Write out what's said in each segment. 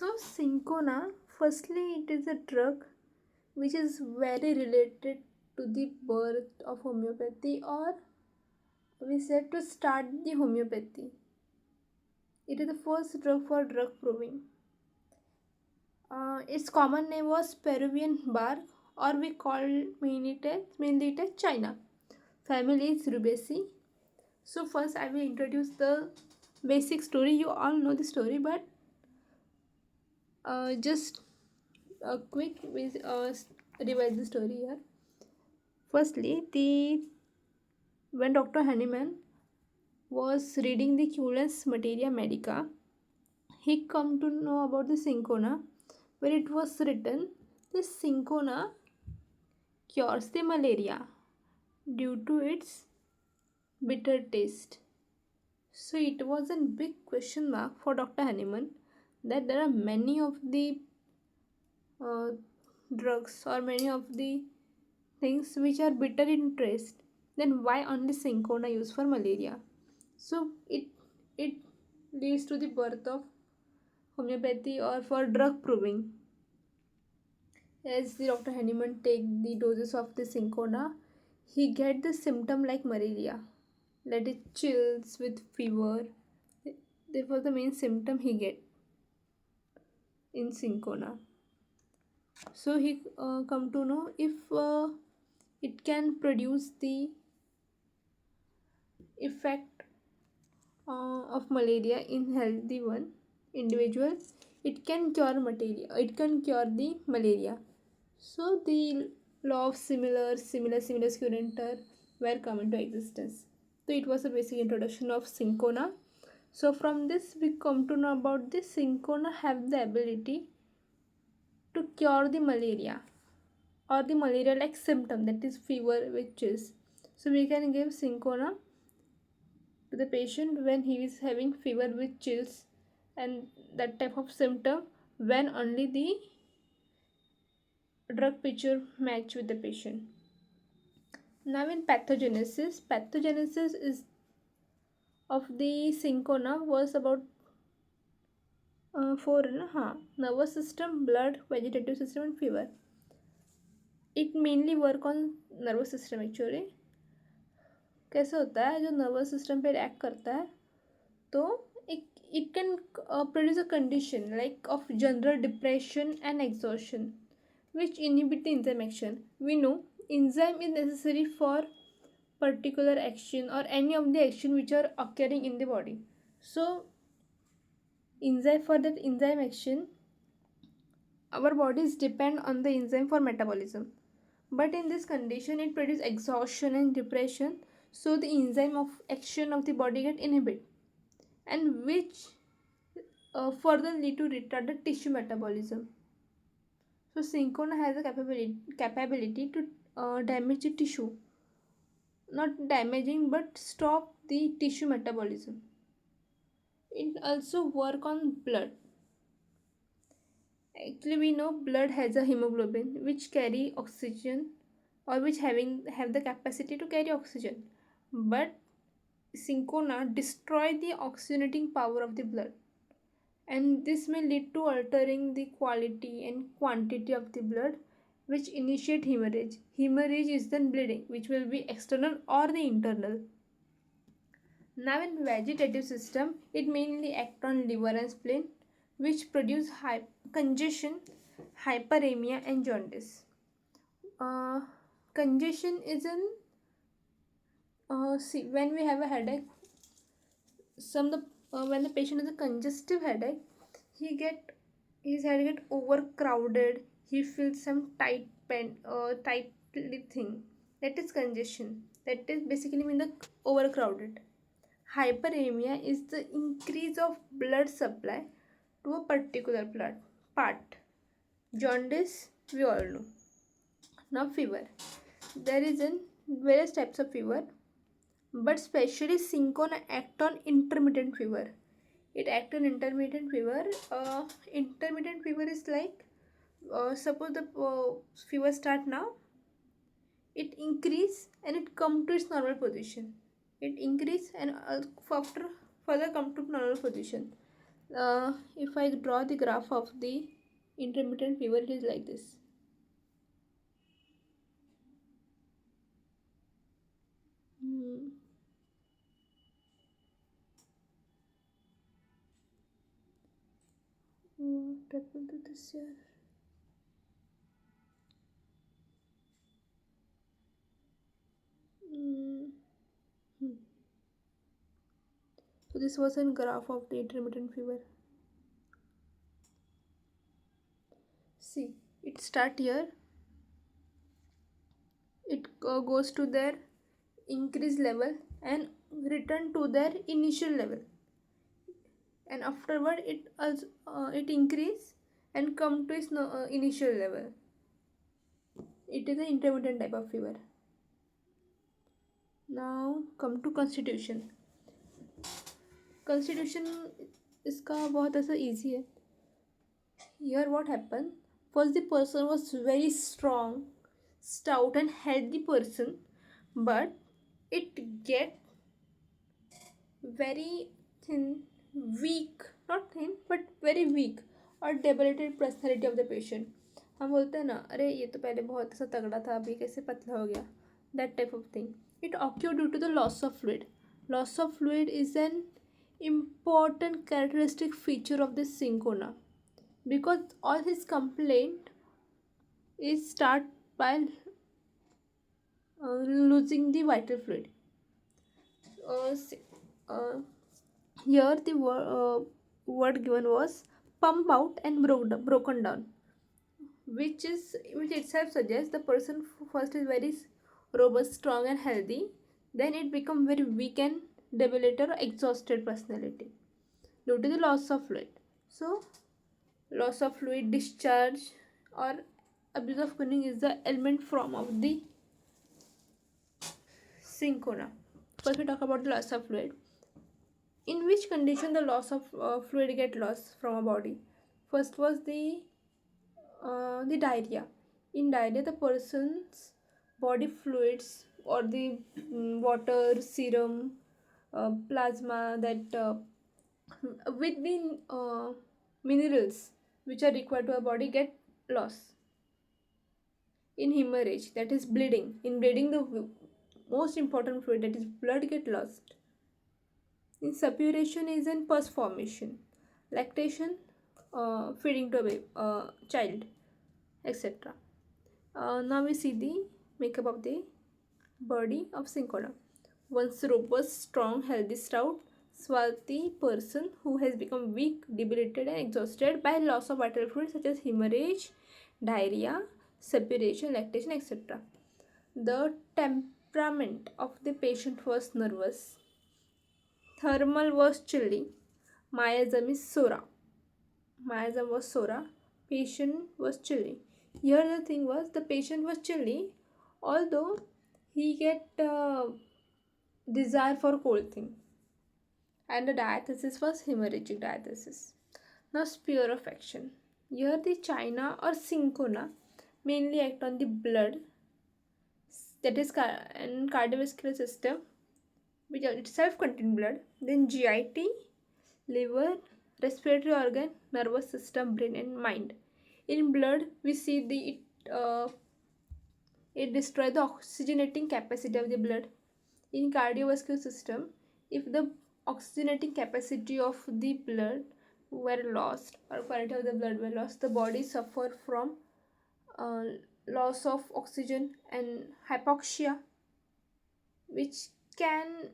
So Cinchona, firstly, it is a drug which is very related to the birth of homeopathy, or we said to start the homeopathy. It is the first drug for drug proving. Its common name was Peruvian bark, or we call mainly it as China. Family is Rubiaceae. So first I will introduce the basic story. You all know the story, but just a quick revise the story here. Firstly, the when Dr. Hahnemann was reading the Culens Materia Medica, he come to know about the Cinchona, where it was written the Cinchona cures the malaria due to its bitter taste. So it was a big question mark for Dr. Hahnemann that there are many of the uh, drugs or many of the things which are bitter in taste. Then why only Cinchona used for malaria? So it leads to the birth of homeopathy or for drug proving. As the Dr. Hahnemann take the doses of the Cinchona, he get the symptom like malaria, that is chills with fever. That was the main symptom he get in Cinchona. So he come to know if it can produce the effect of malaria in healthy one individual. It can cure malaria, it can cure the malaria. So the law of similar currenter were come into existence. So it was a basic introduction of Cinchona. So from this we come to know about this Cinchona have the ability to cure the malaria or the malaria like symptom, that is fever which is. So we can give Cinchona to the patient when he is having fever with chills and that type of symptom, when only the drug picture match with the patient. Now in pathogenesis is of the Cinchona was about four nervous system, blood, vegetative system and fever. It mainly work on nervous system actually. कैसे होता है, जो nervous system पे react करता है तो it can produce a condition like of general depression and exhaustion which inhibit the enzyme action. We know enzyme is necessary for particular action or any of the action which are occurring in the body. So enzyme, for that enzyme action, our bodies depend on the enzyme for metabolism, but in this condition it produces exhaustion and depression, so the enzyme of action of the body get inhibited, and which further lead to retarded tissue metabolism. So Cinchona has a capability to damage the tissue, not damaging but stop the tissue metabolism. It also work on blood. Actually, we know blood has a hemoglobin which carry oxygen, or which have the capacity to carry oxygen. But Cinchona destroy the oxygenating power of the blood, and this may lead to altering the quality and quantity of the blood, which initiate hemorrhage. Hemorrhage is then bleeding, which will be external or the internal. Now in vegetative system, it mainly act on liver and spleen, which produce congestion, hyperemia and jaundice. Uh, Congestion is in see, when we have a headache, when the patient has a congestive headache, he get his head get overcrowded. He feels some tightly thing. That is congestion. That is basically mean the overcrowded. Hyperemia is the increase of blood supply to a particular blood part. Jaundice, we all know. Now fever. There is in various types of fever, but especially Cinchona act on intermittent fever. It act on intermittent fever. Intermittent fever is like, suppose the fever start now, it increase and it come to its normal position. It increase and after further come to normal position. If I draw the graph of the intermittent fever, it is like this. Hmm. What happened to this here? Hmm. Hmm. So this was a graph of the intermittent fever. See, it start here. It goes to their increased level and return to their initial level, and afterward it increase and come to its initial level. It is an intermittent type of fever. Now come to constitution. Constitution इसका बहुत ऐसा easy है. Here what happened? First the person was very strong, stout and healthy person, but it get very thin, weak, not thin but very weak और debilitated personality of the patient. हम बोलते हैं ना, अरे ये तो पहले बहुत ऐसा तगड़ा था, अभी कैसे पतला हो गया, that type of thing. It occurred due to the loss of fluid. Loss of fluid is an important characteristic feature of the Cinchona, because all his complaint is start by losing the vital fluid. See, here the word given was pump out and broken down, which itself suggests the person first is very robust, strong and healthy, then it become very weak and debilitated or exhausted personality due to the loss of fluid. So loss of fluid, discharge or abuse of cooling is the element form of the Cinchona. First we talk about the loss of fluid. In which condition the loss of fluid get lost from a body? First was the diarrhea. In diarrhea, the person's body fluids or the water, serum, plasma that with the minerals which are required to our body get lost. In hemorrhage, that is bleeding. In bleeding, the most important fluid, that is blood, get lost. In suppuration is in pus formation. Lactation, feeding to a child, etc. Now we see the makeup of the body of Cinchona. Once robust, strong, healthy, stout, swarthy person who has become weak, debilitated and exhausted by loss of vital fluid such as hemorrhage, diarrhea, suppuration, lactation, etc. The temperament of the patient was nervous. Thermal was chilly. Miasm is Sora. Miasm was Sora. Patient was chilly. Here the thing was the patient was chilly, although he get desire for cold thing. And the diathesis was hemorrhagic diathesis. Now sphere of action. Here the China or Cinchona mainly act on the blood, that is and cardiovascular system, which itself contain blood. Then GIT, liver, respiratory organ, nervous system, brain and mind. In blood we see it destroys the oxygenating capacity of the blood. In cardiovascular system, if the oxygenating capacity of the blood were lost or quality of the blood were lost, the body suffer from uh, loss of oxygen and hypoxia, which can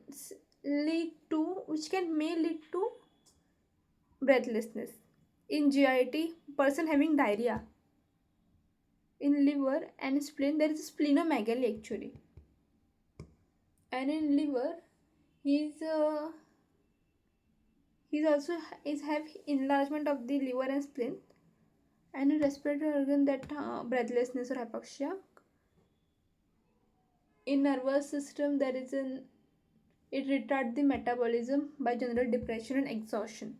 may lead to breathlessness. In GIT, person having diarrhea. In liver and spleen, there is splenomegaly actually. And in liver, he's also is have enlargement of the liver and spleen. And in respiratory organ, that breathlessness or hypoxia. In nervous system, there is an it retards the metabolism by general depression and exhaustion.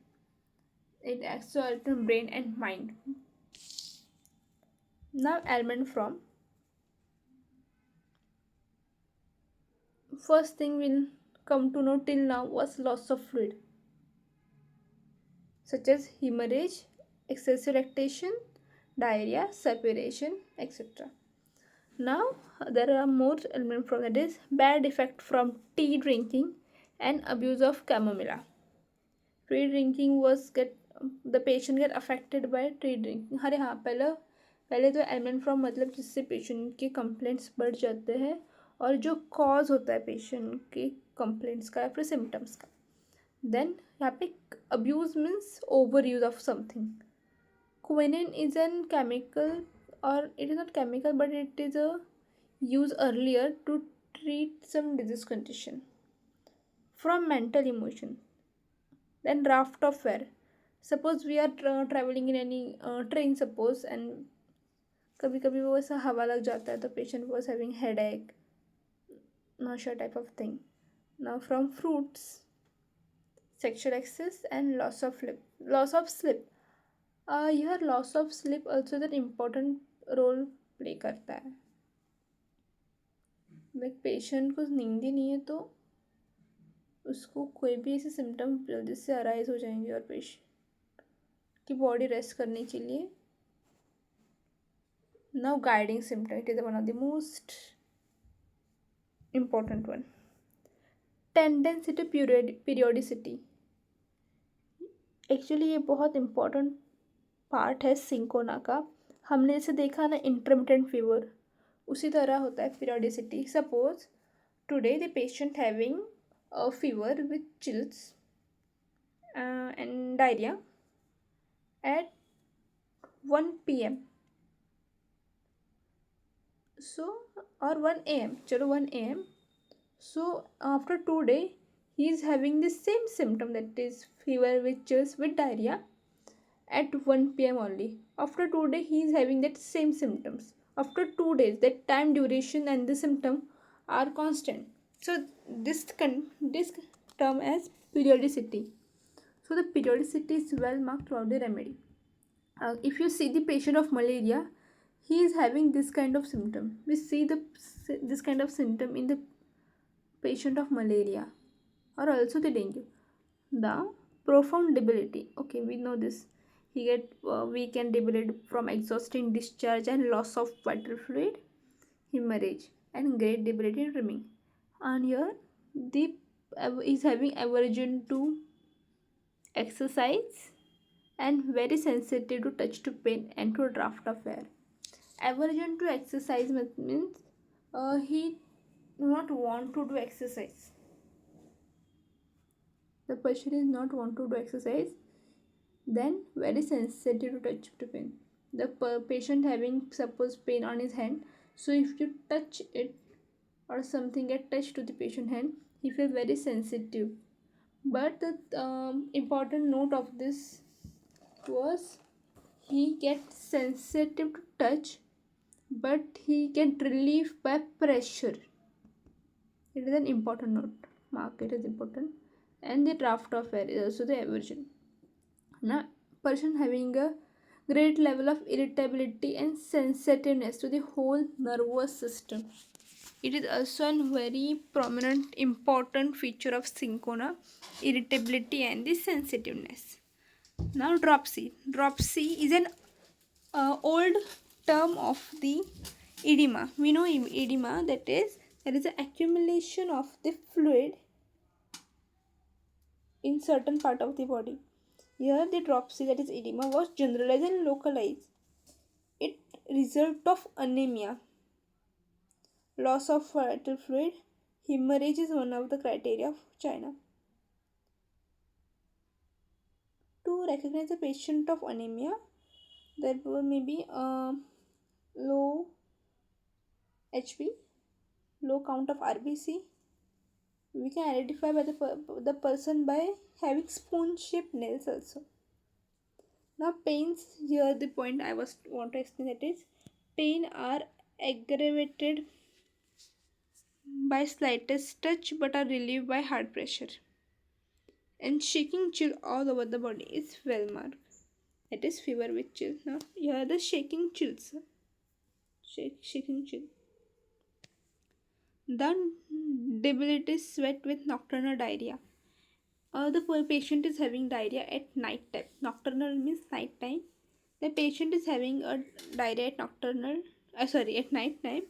It acts to alter brain and mind. Now ailment from. First thing we'll come to know till now was loss of fluid. such as hemorrhage, excessive lactation, diarrhea, suppuration, etc. Now there are more elements from that is bad effect from tea drinking and abuse of chamomilla. Tea drinking was get the patient get affected by tea drinking. अरे हाँ, पहले तो element from मतलब जिससे patient के complaints बढ़ जाते हैं और जो कॉज होता है पेशेंट के कंप्लेंट्स का या फिर सिम्टम्स का. देन यहाँ पे abuse means over use of something. Quinine is a chemical, or it is not chemical, but it is a used earlier to treat some disease condition from mental emotion. Then draft of air. Suppose we are traveling in any train suppose, and कभी कभी वो ऐसा हवा लग जाता है तो patient was having headache, nausea type of thing. Now from fruits, sexual excess and loss of sleep. Here loss of sleep also an important role play करता है. लाइक पेशेंट को नींद ही नहीं है तो उसको कोई भी ऐसे सिम्टम जल्दी से अराइज हो जाएंगे और पेशेंट की बॉडी रेस्ट करने के लिए. Now guiding symptom, it is one of the most important one. Tendency to periodicity. Actually ये बहुत इम्पॉर्टेंट पार्ट है सिंकोना का. हमने जैसे देखा ना इंटरमिटेंट फीवर, उसी तरह होता है periodicity. Suppose today the patient having a fever with chills and diarrhea at 1 p.m. So or 1 a.m. चलो 1 a.m. So after 2 days he is having the same symptom, that is fever with chills with diarrhea at 1 p.m. only. After 2 days he is having that same symptoms. After 2 days that time duration and the symptom are constant. So this term as periodicity. So the periodicity is well marked throughout the remedy. If you see the patient of malaria, he is having this kind of symptom. We see this kind of symptom in the patient of malaria or also the dengue. The profound debility. Okay, we know this. He get weak and debilitated from exhausting discharge and loss of vital fluid, hemorrhage, and great debility remain. And here the is having aversion to exercise and very sensitive to touch to pain and to draft of air. Aversion to exercise means he do not want to do exercise. The patient is not want to do exercise, then very sensitive to touch to pain. The patient having suppose pain on his hand, so if you touch it or something get touched to the patient hand, he feels very sensitive. But the important note of this was he gets sensitive to touch, but he get relief by pressure. It is an important note. Mark it as important. And the draft of air is also the aversion. Now, person having a great level of irritability and sensitiveness to the whole nervous system. It is also a very prominent important feature of Cinchona, irritability and the sensitiveness. Now dropsy. Dropsy is an old term of the edema. We know edema, that is there is an accumulation of the fluid in certain part of the body. Here the dropsy, that is edema, was generalized and localized. It result of anemia, loss of vital fluid, hemorrhage is one of the criteria of China. To recognize a patient of anemia, there may be low HP, low count of RBC. We can identify by the person by having spoon-shaped nails also. Now pains, here the point I want to explain, that is pain are aggravated by slightest touch but are relieved by hard pressure. And shaking chill all over the body is well marked. That is fever with chill. Now here the shaking chills. Shaking chill. Then debility sweat with nocturnal diarrhea. The patient is having diarrhea at night time. Nocturnal means night time. The patient is having a diarrhea at at night time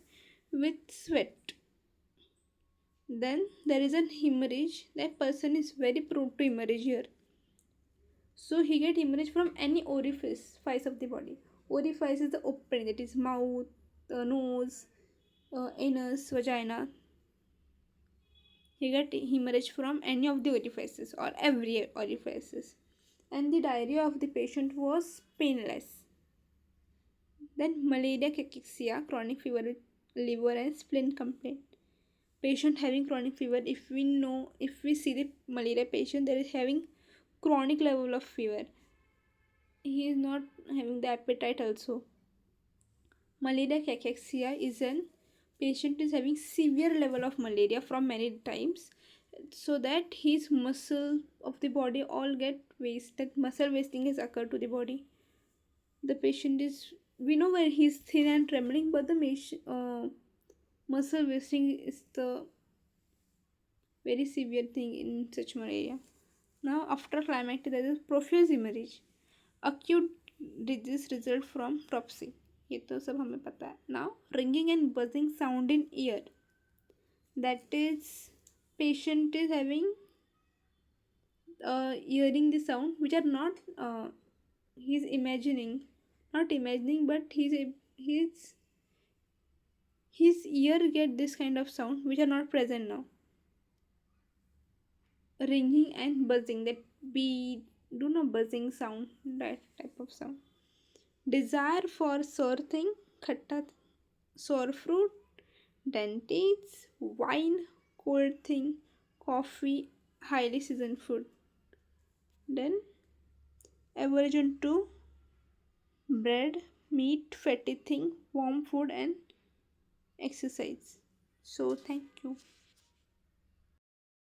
with sweat. Then there is an hemorrhage. That person is very prone to hemorrhage here. So he get hemorrhage from any orifice of the body. Orifice is the opening, that is mouth, nose, anus, vagina. He get hemorrhage from any of the orifices or every orifices. And the diarrhea of the patient was painless. Then malaria cachexia, chronic fever with liver and spleen complaint. Patient having chronic fever, if we see the malaria patient, there is having chronic level of fever. He is not having the appetite also. Malaria cachexia is an patient is having severe level of malaria from many times, so that his muscle of the body all get wasted. Muscle wasting has occurred to the body. The patient is, we know where he is thin and trembling, but the muscle wasting is the very severe thing in such malaria. Now, after climactic, there is profuse hemorrhage. Acute disease result from dropsy. ये तो सब हमें पता है. Now, ringing and buzzing sound in ear. That is, patient is having hearing the sound which are not he's imagining, not imagining, but his ear get this kind of sound which are not present now. Ringing and buzzing, that we do not buzzing sound, that type of sound. Desire for sour thing, khatta, sour fruit, dainties, wine, cold thing, coffee, highly seasoned food. Then aversion to bread, meat, fatty thing, warm food, and exercise. So thank you.